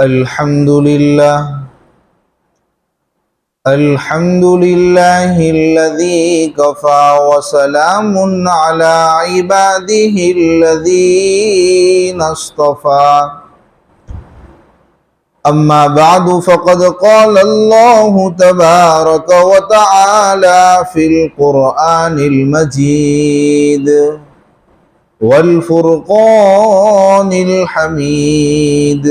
الحمد لله الذي كفى وسلام على عباده الذين اصطفى. أما بعد فقد قال الله تبارك وتعالى في القرآن المجيد والفرقان الحميد: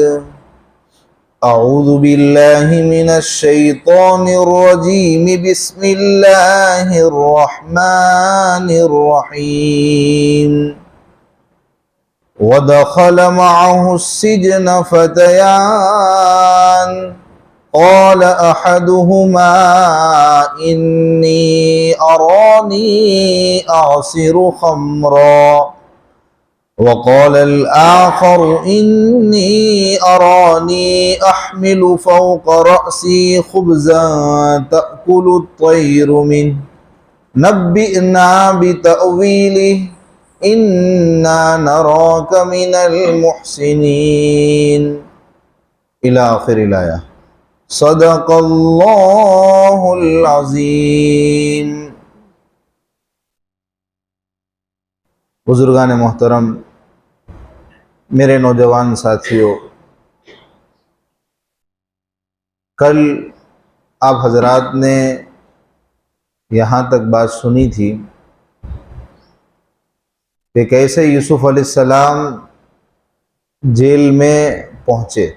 أعوذ بالله من الشيطان الرجيم. بسم الله الرحمن الرحيم. ودخل معه السجن فتيان قال أحدهما إني أراني أعصر خمرا وقال الآخر إني أراني أحمل فوق رأسي خبزا تأكل الطير منه نبئنا بتأويله إنا نراك من المحسنين إلى آخر الآية. صدق اللہ العظیم. بزرگان محترم، میرے نوجوان ساتھیوں، کل آپ حضرات نے یہاں تک بات سنی تھی کہ کیسے یوسف علیہ السلام جیل میں پہنچے.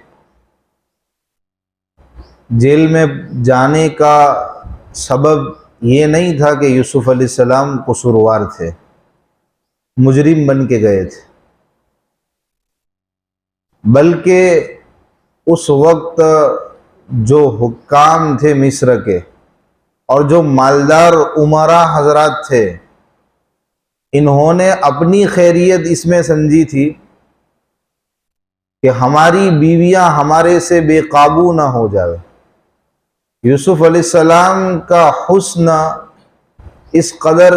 جیل میں جانے کا سبب یہ نہیں تھا کہ یوسف علیہ السلام قصوروار تھے، مجرم بن کے گئے تھے، بلکہ اس وقت جو حکام تھے مصر کے اور جو مالدار امراء حضرات تھے، انہوں نے اپنی خیریت اس میں سمجھی تھی کہ ہماری بیویاں ہمارے سے بے قابو نہ ہو جائے. یوسف علیہ السلام کا حسن اس قدر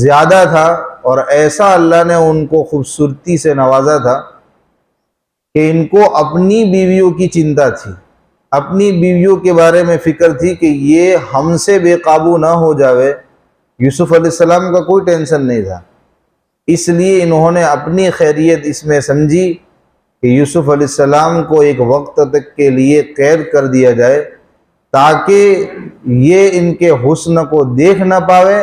زیادہ تھا اور ایسا اللہ نے ان کو خوبصورتی سے نوازا تھا کہ ان کو اپنی بیویوں کی چنتا تھی، اپنی بیویوں کے بارے میں فکر تھی کہ یہ ہم سے بے قابو نہ ہو جاوے. یوسف علیہ السلام کا کوئی ٹینشن نہیں تھا، اس لیے انہوں نے اپنی خیریت اس میں سمجھی کہ یوسف علیہ السلام کو ایک وقت تک کے لیے قید کر دیا جائے تاکہ یہ ان کے حسن کو دیکھ نہ پاوے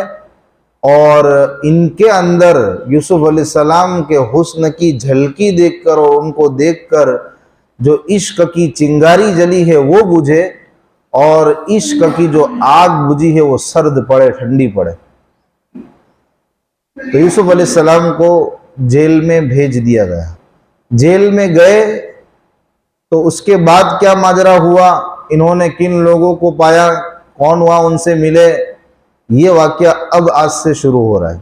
اور ان کے اندر یوسف علیہ السلام کے حسن کی جھلکی دیکھ کر اور ان کو دیکھ کر جو عشق کی چنگاری جلی ہے وہ بجھے اور عشق کی جو آگ بجھی ہے وہ سرد پڑے، ٹھنڈی پڑے. تو یوسف علیہ السلام کو جیل میں بھیج دیا گیا. جیل میں گئے تو اس کے بعد کیا ماجرا ہوا، انہوں نے کن لوگوں کو پایا، کون وہاں ان سے ملے، یہ واقعہ اب آج سے شروع ہو رہا ہے.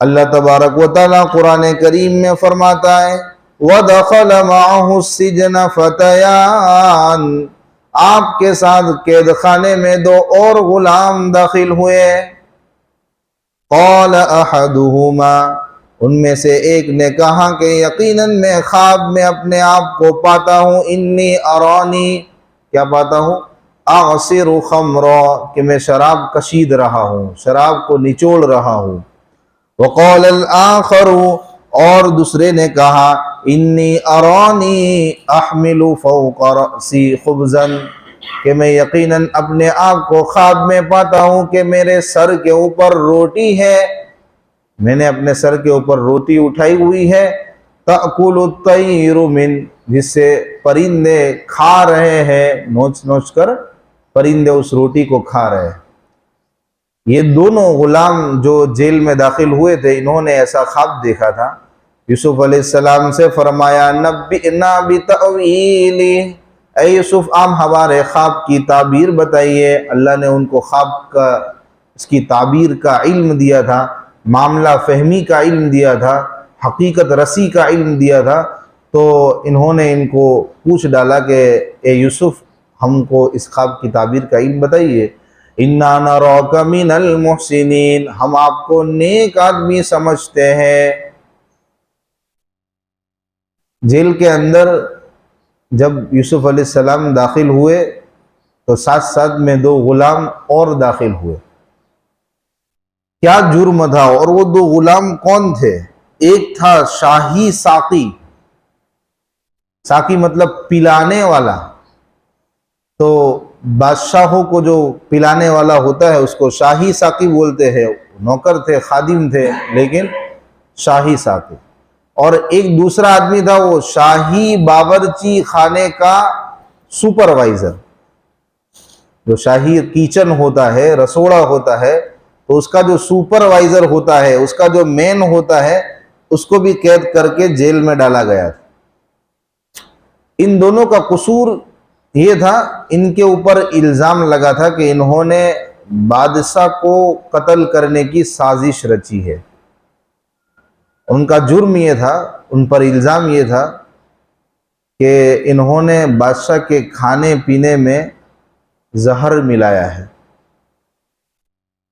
اللہ تبارک و تعالیٰ قرآن کریم میں فرماتا ہے وَدَخَلَ مَعَهُ السِّجْنَ فَتَيَانِ، آپ کے ساتھ قید خانے میں دو اور غلام داخل ہوئے. قَالَ أَحَدُهُمَا، ان میں سے ایک نے کہا کہ یقیناً میں خواب میں اپنے آپ کو پاتا ہوں، انی ارانی، کیا پاتا ہوں؟ اعصر خمرا، کہ میں شراب کشید رہا ہوں، شراب کو نچوڑ رہا ہوں. وقال الآخر، اور دوسرے نے کہا انی ارانی احمل فوق رأسی خبزا، کہ میں یقیناً اپنے آپ کو خواب میں پاتا ہوں کہ میرے سر کے اوپر روٹی ہے، میں نے اپنے سر کے اوپر روٹی اٹھائی ہوئی ہے، تأکل الطیر من، جس سے پرندے کھا رہے ہیں، نوچ نوچ کر پرندے اس روٹی کو کھا رہے ہیں. یہ دونوں غلام جو جیل میں داخل ہوئے تھے، انہوں نے ایسا خواب دیکھا تھا. یوسف علیہ السلام سے فرمایا نبئنا بتأویلہ، اے یوسف آپ ہمارے خواب کی تعبیر بتائیے. اللہ نے ان کو خواب کا، اس کی تعبیر کا علم دیا تھا، معاملہ فہمی کا علم دیا تھا، حقیقت رسی کا علم دیا تھا. تو انہوں نے ان کو پوچھ ڈالا کہ اے یوسف ہم کو اس خواب کی تعبیر کا علم بتائیے. اِنَّا نَرَاكَ مِنَ الْمُحْسِنِينَ، ہم آپ کو نیک آدمی سمجھتے ہیں. جیل کے اندر جب یوسف علیہ السلام داخل ہوئے تو ساتھ ساتھ میں 2 غلام اور داخل ہوئے. کیا جرم تھا؟ اور وہ 2 غلام کون تھے؟ ایک تھا شاہی ساقی. ساقی مطلب پلانے والا. تو بادشاہوں کو جو پلانے والا ہوتا ہے اس کو شاہی ساقی بولتے ہیں. نوکر تھے، خادم تھے، لیکن شاہی ساقی. اور ایک دوسرا آدمی تھا وہ شاہی باورچی خانے کا سپروائزر. جو شاہی کچن ہوتا ہے، رسوڑا ہوتا ہے، تو اس کا جو سپروائزر ہوتا ہے، اس کا جو مین ہوتا ہے، اس کو بھی قید کر کے جیل میں ڈالا گیا تھا. ان دونوں کا قصور یہ تھا، ان کے اوپر الزام لگا تھا کہ انہوں نے بادشاہ کو قتل کرنے کی سازش رچی ہے. ان کا جرم یہ تھا، ان پر الزام یہ تھا کہ انہوں نے بادشاہ کے کھانے پینے میں زہر ملایا ہے.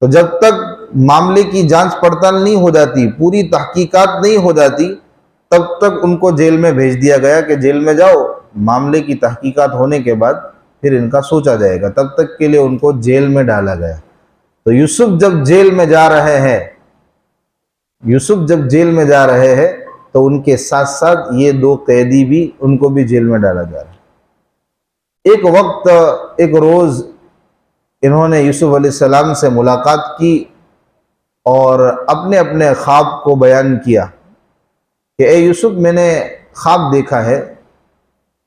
تو جب تک معاملے کی جانچ پڑتال نہیں ہو جاتی، پوری تحقیقات نہیں ہو جاتی، تب تک ان کو جیل میں بھیج دیا گیا کہ جیل میں جاؤ، معاملے کی تحقیقات ہونے کے بعد پھر ان کا سوچا جائے گا. تب تک کے لیے ان کو جیل میں ڈالا گیا. تو یوسف جب جیل میں جا رہے ہیں تو ان کے ساتھ ساتھ یہ 2 قیدی بھی، ان کو بھی جیل میں ڈالا جا رہا ہے. ایک روز انہوں نے یوسف علیہ السلام سے ملاقات کی اور اپنے اپنے خواب کو بیان کیا کہ اے یوسف، میں نے خواب دیکھا ہے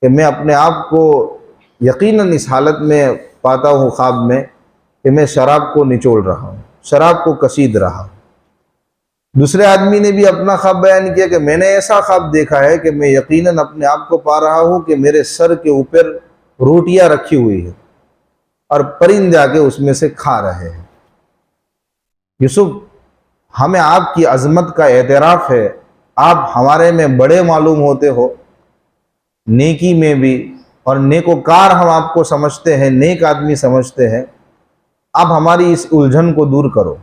کہ میں اپنے آپ کو یقیناً اس حالت میں پاتا ہوں خواب میں کہ میں شراب کو نچوڑ رہا ہوں، شراب کو کشید رہا ہوں. دوسرے آدمی نے بھی اپنا خواب بیان کیا کہ میں نے ایسا خواب دیکھا ہے کہ میں یقیناً اپنے آپ کو پا رہا ہوں کہ میرے سر کے اوپر روٹیاں رکھی ہوئی ہیں اور پرند جا کے اس میں سے کھا رہے ہیں. یوسف، ہمیں آپ کی عظمت کا اعتراف ہے، آپ ہمارے میں بڑے معلوم ہوتے ہو، نیکی میں بھی، اور نیکوکار ہم آپ کو سمجھتے ہیں، نیک آدمی سمجھتے ہیں. آپ ہماری اس الجھن کو دور کرو،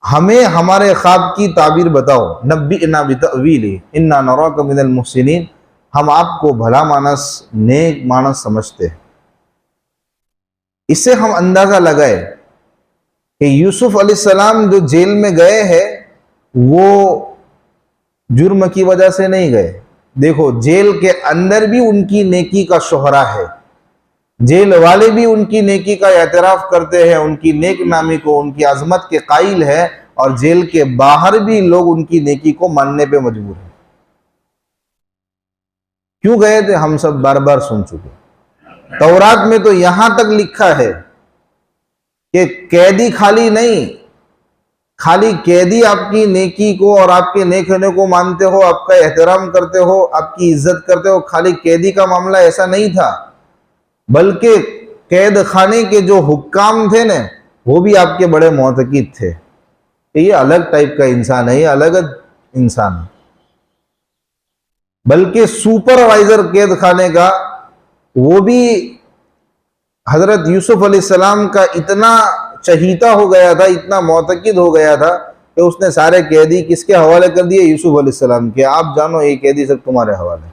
ہمیں ہمارے خواب کی تعبیر بتاؤ. نبئنا بتأویلہ انا نراک من المحسنین. ہم آپ کو بھلا مانس، نیک مانس سمجھتے ہیں. اس سے ہم اندازہ لگائے کہ یوسف علیہ السلام جو جیل میں گئے ہیں وہ جرم کی وجہ سے نہیں گئے. دیکھو، جیل کے اندر بھی ان کی نیکی کا شہرا ہے، جیل والے بھی ان کی نیکی کا اعتراف کرتے ہیں، ان کی نیک نامی کو، ان کی عظمت کے قائل ہے، اور جیل کے باہر بھی لوگ ان کی نیکی کو ماننے پہ مجبور ہیں. کیوں گئے تھے ہم سب بار بار سن چکے. تورات میں تو یہاں تک لکھا ہے کہ قیدی خالی نہیں، خالی قیدی آپ کی نیکی کو اور آپ کے نیک ہونے کو مانتے ہو، آپ کا احترام کرتے ہو، آپ کی عزت کرتے ہو. خالی قیدی کا معاملہ ایسا نہیں تھا، بلکہ قید خانے کے جو حکام تھے نا، وہ بھی آپ کے بڑے معتقد تھے کہ یہ الگ ٹائپ کا انسان ہے، یہ الگ انسان ہے. بلکہ سپروائزر قید خانے کا وہ بھی حضرت یوسف علیہ السلام کا اتنا چہیتا ہو گیا تھا، اتنا معتقد ہو گیا تھا کہ اس نے سارے قیدی کس کے حوالے کر دیے؟ یوسف علیہ السلام کے. آپ جانو یہ قیدی سب تمہارے حوالے.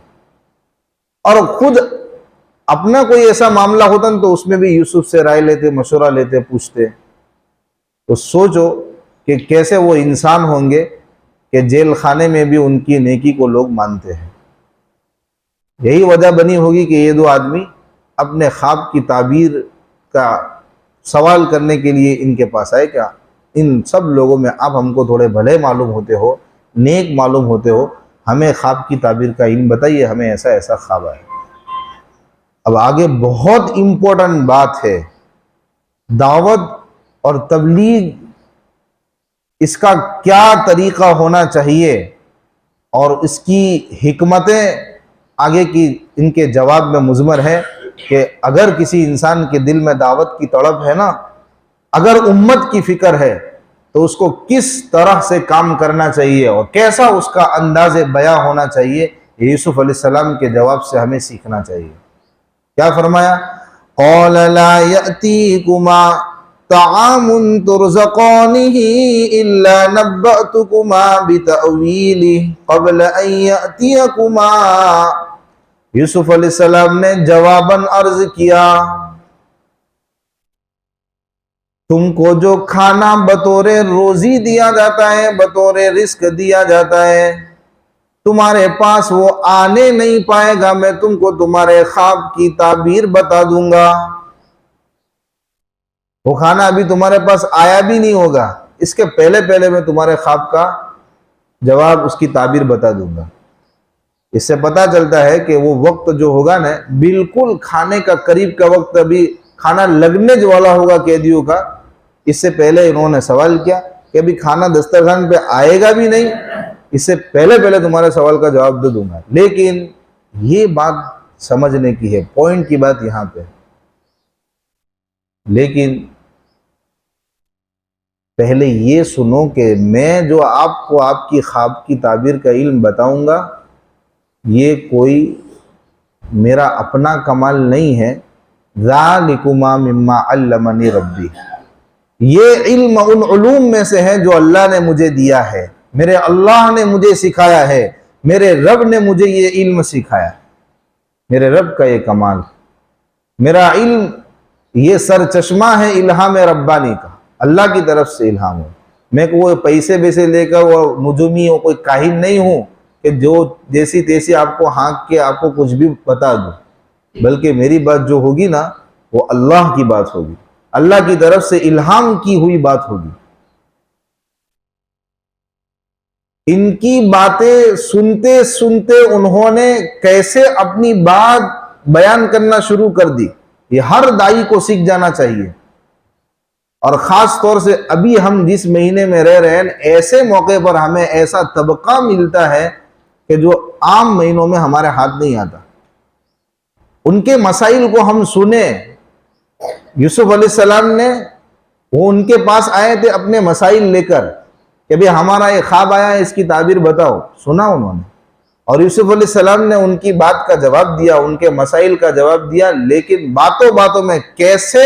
اور خود اپنا کوئی ایسا معاملہ ہوتا تو اس میں بھی یوسف سے رائے لیتے، مشورہ لیتے، پوچھتے. تو سوچو کہ کیسے وہ انسان ہوں گے کہ جیل خانے میں بھی ان کی نیکی کو لوگ مانتے ہیں. یہی وجہ بنی ہوگی کہ یہ 2 آدمی اپنے خواب کی تعبیر کا سوال کرنے کے لیے ان کے پاس آئے. کیا ان سب لوگوں میں آپ ہم کو تھوڑے بھلے معلوم ہوتے ہو، نیک معلوم ہوتے ہو، ہمیں خواب کی تعبیر کا علم بتائیے، ہمیں ایسا ایسا خواب آئے. اب آگے بہت امپورٹنٹ بات ہے، دعوت اور تبلیغ، اس کا کیا طریقہ ہونا چاہیے اور اس کی حکمتیں آگے کی ان کے جواب میں مضمر ہے کہ اگر کسی انسان کے دل میں دعوت کی تڑپ ہے نا، اگر امت کی فکر ہے، تو اس کو کس طرح سے کام کرنا چاہیے اور کیسا اس کا انداز بیاں ہونا چاہیے، یوسف علیہ السلام کے جواب سے ہمیں سیکھنا چاہیے. کیا فرمایا؟ قال لا يأتيكما طعام ترزقانه إلا نبأتكما بتأويله قبل أن يأتيكما. یوسف علیہ السلام نے جواباً عرض کیا، تم کو جو کھانا بطور روزی دیا جاتا ہے، بطور رزق دیا جاتا ہے، تمہارے پاس وہ آنے نہیں پائے گا، میں تم کو تمہارے خواب کی تعبیر بتا دوں گا۔ وہ کھانا ابھی تمہارے پاس آیا بھی نہیں ہوگا، اس کے پہلے پہلے میں تمہارے خواب کا جواب، اس کی تعبیر بتا دوں گا۔ اس سے پتا چلتا ہے کہ وہ وقت جو ہوگا نا، بالکل کھانے کا قریب کا وقت، ابھی کھانا لگنے جو والا ہوگا قیدیوں کا، اس سے پہلے انہوں نے سوال کیا کہ ابھی کھانا دسترخوان پہ آئے گا بھی نہیں، اس سے پہلے پہلے تمہارے سوال کا جواب دے دوں گا۔ لیکن یہ بات سمجھنے کی ہے، پوائنٹ کی بات یہاں پہ، لیکن پہلے یہ سنو کہ میں جو آپ کو آپ کی خواب کی تعبیر کا علم بتاؤں گا، یہ کوئی میرا اپنا کمال نہیں ہے، ذالکما مما علمنی ربی، یہ علم ان علوم میں سے ہے جو اللہ نے مجھے دیا ہے، میرے اللہ نے مجھے سکھایا ہے، میرے رب نے مجھے یہ علم سکھایا، میرے رب کا یہ کمال، میرا علم یہ سر چشمہ ہے الہام ربانی کا، اللہ کی طرف سے الہام ہے۔ میں کوئی پیسے بیسے لے کر وہ نجومی ہو، کوئی کاہن نہیں ہوں کہ جو جیسی تیسی آپ کو ہانک کے آپ کو کچھ بھی بتا دوں، بلکہ میری بات جو ہوگی نا، وہ اللہ کی بات ہوگی، اللہ کی طرف سے الہام کی ہوئی بات ہوگی۔ ان کی باتیں سنتے سنتے انہوں نے کیسے اپنی بات بیان کرنا شروع کر دی، یہ ہر دائی کو سیکھ جانا چاہیے۔ اور خاص طور سے ابھی ہم جس مہینے میں رہ رہے ہیں، ایسے موقع پر ہمیں ایسا طبقہ ملتا ہے کہ جو عام مہینوں میں ہمارے ہاتھ نہیں آتا۔ ان کے مسائل کو ہم سنیں۔ یوسف علیہ السلام نے، وہ ان کے پاس آئے تھے اپنے مسائل لے کر کہ بھئی ہمارا یہ خواب آیا ہے، اس کی تعبیر بتاؤ، سنا انہوں نے، اور یوسف علیہ السلام نے ان کی بات کا جواب دیا، ان کے مسائل کا جواب دیا، لیکن باتوں باتوں میں کیسے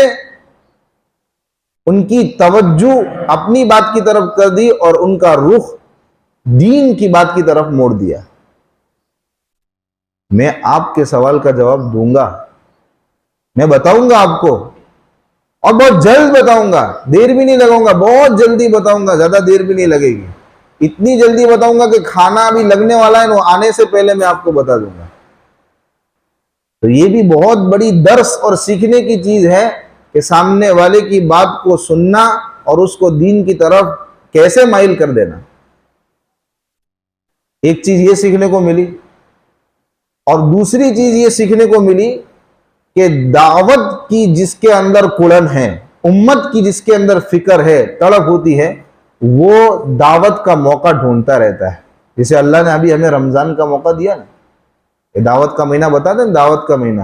ان کی توجہ اپنی بات کی طرف کر دی اور ان کا رخ دین کی بات کی طرف موڑ دیا۔ میں آپ کے سوال کا جواب دوں گا، میں بتاؤں گا آپ کو، اور بہت جلد بتاؤں گا، دیر بھی نہیں لگاؤں گا، بہت جلدی بتاؤں گا، زیادہ دیر بھی نہیں لگے گی، اتنی جلدی بتاؤں گا کہ کھانا ابھی لگنے والا ہے، وہ آنے سے پہلے میں آپ کو بتا دوں گا۔ تو یہ بھی بہت بڑی درس اور سیکھنے کی چیز ہے کہ سامنے والے کی بات کو سننا اور اس کو دین کی طرف کیسے مائل کر دینا۔ ایک چیز یہ سیکھنے کو ملی، اور دوسری چیز یہ سیکھنے کو ملی کہ دعوت کی جس کے اندر کڑن ہے، امت کی جس کے اندر فکر ہے، طلب ہوتی ہے، وہ دعوت کا موقع ڈھونڈتا رہتا ہے۔ جسے اللہ نے ابھی ہمیں رمضان کا موقع دیا نا، یہ دعوت کا مہینہ بتا دیں، دعوت کا مہینہ،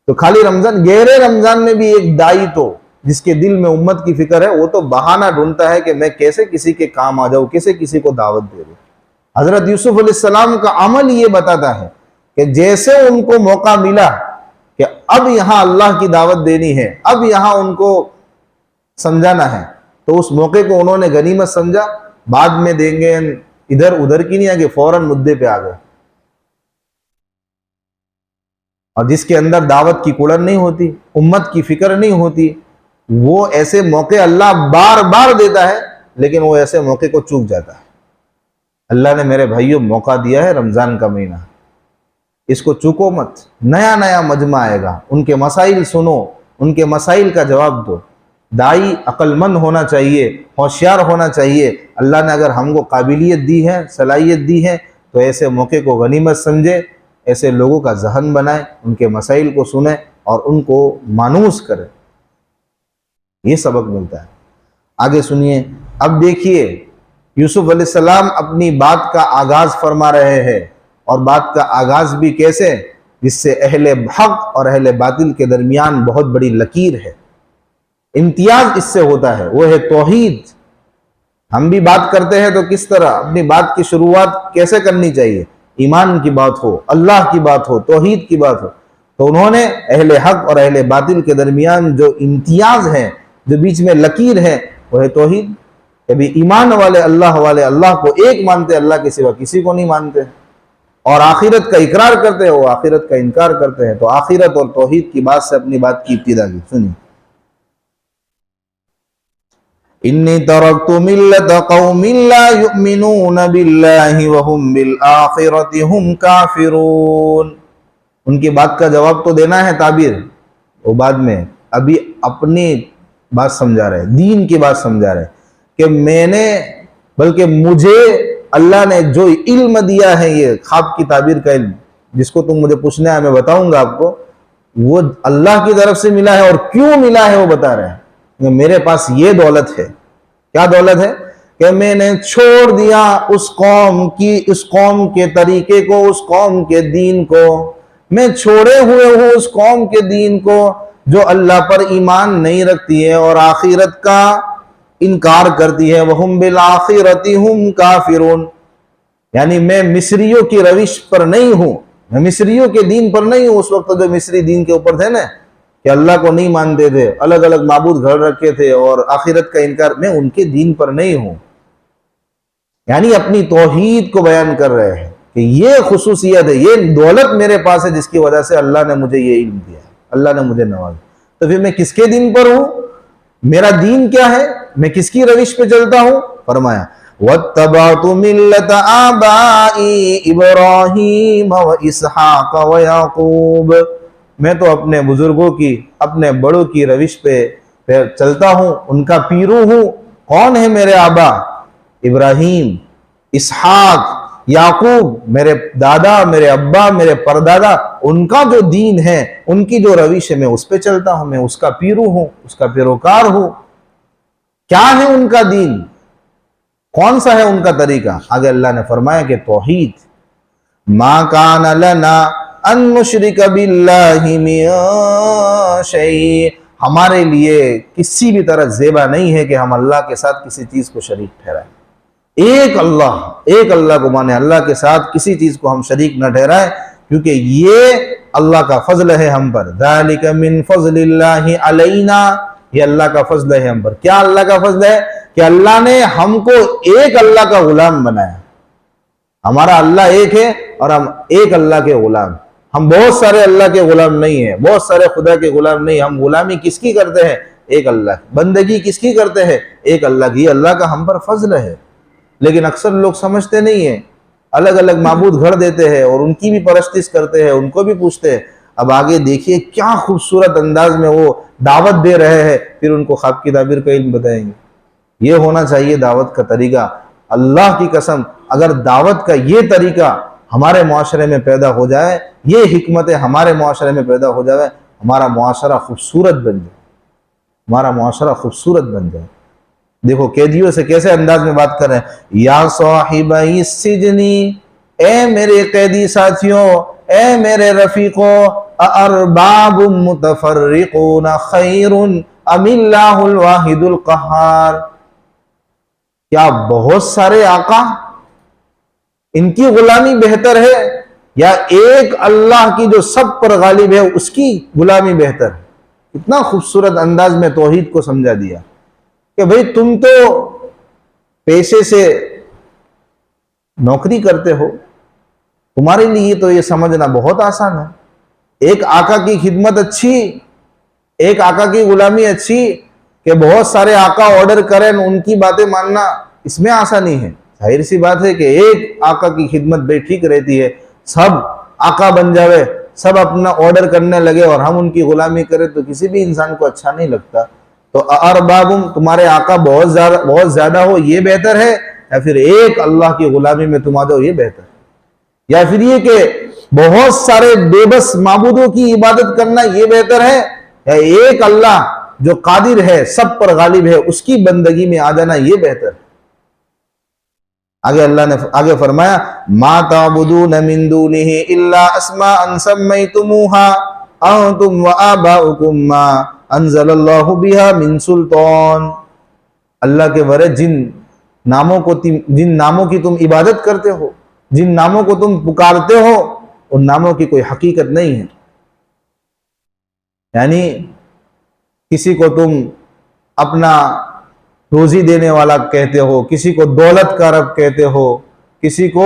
تو خالی رمضان، گہرے رمضان میں بھی ایک دائی تو جس کے دل میں امت کی فکر ہے، وہ تو بہانہ ڈھونڈتا ہے کہ میں کیسے کسی کے کام آ جاؤں، کیسے کسی کو دعوت دے دوں۔ حضرت یوسف علیہ السلام کا عمل یہ بتاتا ہے کہ جیسے ان کو موقع ملا کہ اب یہاں اللہ کی دعوت دینی ہے، اب یہاں ان کو سمجھانا ہے، تو اس موقع کو انہوں نے غنیمت سمجھا، بعد میں دیں گے، ادھر ادھر کی نہیں آگے، فوراً مدعے پہ آ گئے۔ اور جس کے اندر دعوت کی کڑن نہیں ہوتی، امت کی فکر نہیں ہوتی، وہ ایسے موقع اللہ بار بار دیتا ہے، لیکن وہ ایسے موقع کو چوک جاتا ہے۔ اللہ نے میرے بھائیوں موقع دیا ہے، رمضان کا مہینہ، اس کو چوکو مت، نیا نیا مجمع آئے گا، ان کے مسائل سنو، ان کے مسائل کا جواب دو۔ دائی عقل مند ہونا چاہیے، ہوشیار ہونا چاہیے۔ اللہ نے اگر ہم کو قابلیت دی ہے، صلاحیت دی ہے، تو ایسے موقع کو غنیمت سمجھے، ایسے لوگوں کا ذہن بنائے، ان کے مسائل کو سنیں اور ان کو مانوس کریں۔ یہ سبق ملتا ہے۔ آگے سنیے، اب دیکھیے یوسف علیہ السلام اپنی بات کا آغاز فرما رہے ہیں، اور بات کا آغاز بھی کیسے، جس سے اہل حق اور اہل باطل کے درمیان بہت بڑی لکیر ہے، امتیاز اس سے ہوتا ہے، وہ ہے توحید۔ ہم بھی بات کرتے ہیں تو کس طرح اپنی بات کی شروعات کیسے کرنی چاہیے، ایمان کی بات ہو، اللہ کی بات ہو، توحید کی بات ہو۔ تو انہوں نے اہل حق اور اہل باطل کے درمیان جو امتیاز ہے، جو بیچ میں لکیر ہے، وہ ہے توحید۔ کبھی ایمان والے اللہ کو ایک مانتے، اللہ کے سوا کسی کو نہیں مانتے، اور آخرت کا اقرار کرتے ہو، آخرت کا انکار کرتے ہیں. تو آخرت اور توحید کی بات سے اپنی بات کی ابتدا کی. سنیے، انی ترکت ملت قوم لا یؤمنون باللہ وهم بالآخرۃ هم کافرون. ان کی بات کا جواب تو دینا ہے، تعبیر وہ بعد میں، ابھی اپنی بات سمجھا رہے، دین کی بات سمجھا رہے کہ میں نے، بلکہ مجھے اللہ نے جو علم دیا ہے، یہ خواب کی تعبیر کا علم جس کو تم مجھے پوچھنا ہے میں بتاؤں گا آپ کو، وہ اللہ کی طرف سے ملا ہے. اور کیوں ملا ہے وہ بتا رہے ہیں کہ میرے پاس یہ دولت ہے. کیا دولت ہے؟ کہ میں نے چھوڑ دیا اس قوم کے طریقے کو، اس قوم کے دین کو. میں چھوڑے ہوئے ہوں اس قوم کے دین کو جو اللہ پر ایمان نہیں رکھتی ہے اور آخرت کا انکار کرتی ہے. وَهُمْ بِالْآخِرَةِ هُمْ کافرون. یعنی میں مصریوں کی روش پر نہیں ہوں، میں مصریوں کے دین پر نہیں ہوں. اس وقت جو مصری دین کے اوپر تھے نا، کہ اللہ کو نہیں مانتے تھے، الگ الگ معبود گھڑ رکھے تھے اور آخرت کا انکار، میں ان کے دین پر نہیں ہوں. یعنی اپنی توحید کو بیان کر رہے ہیں کہ یہ خصوصیت ہے، یہ دولت میرے پاس ہے جس کی وجہ سے اللہ نے مجھے یہ علم دیا ہے، اللہ نے مجھے نوازا. تو پھر میں کس کے دین پر ہوں؟ میرا دین کیا ہے؟ میں کس کی روش پہ چلتا ہوں؟ فرمایا وَاتَّبَعْتُ مِلَّةَ آبَائِي إِبْرَاهِيمَ وَإِسْحَاقَ وَيَعْقُوبَ. میں تو اپنے بزرگوں کی، اپنے بڑوں کی روش پہ چلتا ہوں، ان کا پیرو ہوں. کون ہے میرے آبا؟ ابراہیم، اسحاق، یعقوب، میرے دادا، میرے ابا، میرے پردادا. ان کا جو دین ہے، ان کی جو روش ہے، میں اس پہ چلتا ہوں، میں اس کا پیرو ہوں، اس کا پیروکار ہوں. کیا ہے ان کا دین؟ کون سا ہے ان کا طریقہ؟ آگے اللہ نے فرمایا کہ توحید. ما کان لنا ان نشرک باللہ من شیء. ہمارے لیے کسی بھی طرح زیبا نہیں ہے کہ ہم اللہ کے ساتھ کسی چیز کو شریک ٹھہرائیں. ایک اللہ کو مانے، اللہ کے ساتھ کسی چیز کو ہم شریک نہ ٹھہرائیں، کیونکہ یہ اللہ کا فضل ہے ہم پر. ذالک من فضل اللہ علینا. یہ اللہ کا فضل ہے ہم پر. کیا اللہ کا فضل ہے؟ کہ اللہ نے ہم کو ایک اللہ کا غلام بنایا. ہمارا اللہ ایک ہے اور ہم ایک اللہ کے غلام. ہم بہت سارے اللہ کے غلام نہیں ہیں، بہت سارے خدا کے غلام نہیں. ہم غلامی کس کی کرتے ہیں؟ ایک اللہ کی. بندگی کس کی کرتے ہیں؟ ایک اللہ کی. اللہ کا ہم پر فضل ہے. لیکن اکثر لوگ سمجھتے نہیں ہیں، الگ الگ معبود گھڑ دیتے ہیں اور ان کی بھی پرستش کرتے ہیں، ان کو بھی پوچھتے ہیں. اب آگے دیکھیے کیا خوبصورت انداز میں وہ دعوت دے رہے ہیں، پھر ان کو خواب کی تعبیر کا علم بتائیں گے. یہ ہونا چاہیے دعوت کا طریقہ. اللہ کی قسم، اگر دعوت کا یہ طریقہ ہمارے معاشرے میں پیدا ہو جائے، یہ حکمت ہمارے معاشرے میں پیدا ہو جائے، ہمارا معاشرہ خوبصورت بن جائے، ہمارا معاشرہ خوبصورت بن جائے. دیکھو قیدیوں سے کیسے انداز میں بات کر رہے ہیں. یا صاحبی السجنی، اے میرے قیدی ساتھیوں، اے میرے رفیقوں، ارباب متفرقون خیر ام اللہ الواحد القہار. کیا بہت سارے آقا، ان کی غلامی بہتر ہے یا ایک اللہ کی جو سب پر غالب ہے اس کی غلامی بہتر ہے؟ اتنا خوبصورت انداز میں توحید کو سمجھا دیا کہ بھئی تم تو پیشے سے نوکری کرتے ہو، تمہارے لیے تو یہ سمجھنا بہت آسان ہے. ایک آقا کی خدمت اچھی، ایک آقا کی غلامی اچھی، کہ بہت سارے آقا آرڈر کریں ان کی باتیں ماننا، اس میں آسانی ہے. ظاہر سی بات ہے کہ ایک آقا کی خدمت بے ٹھیک رہتی ہے. سب آقا بن جاوے، سب اپنا آرڈر کرنے لگے اور ہم ان کی غلامی کریں تو کسی بھی انسان کو اچھا نہیں لگتا. تو اربابم، تمہارے آقا بہت زیادہ ہو یہ بہتر ہے، یا پھر ایک اللہ کی غلامی میں تم آ جاؤ یہ بہتر ہے؟ یا پھر یہ کہ بہت سارے بے بس معبودوں کی عبادت کرنا یہ بہتر ہے، یا ایک اللہ جو قادر ہے، سب پر غالب ہے، اس کی بندگی میں آ جانا یہ بہتر ہے؟ آگے اللہ نے آگے فرمایا ما تعبدون من دونه الا اسماء سميتموها انتم وآباؤكم ما انزل اللہ بها من سلطان. اللہ کے ورے جن ناموں کی تم عبادت کرتے ہو، جن ناموں کو تم پکارتے ہو، ان ناموں کی کوئی حقیقت نہیں ہے. یعنی کسی کو تم اپنا روزی دینے والا کہتے ہو، کسی کو دولت کا رب کہتے ہو، کسی کو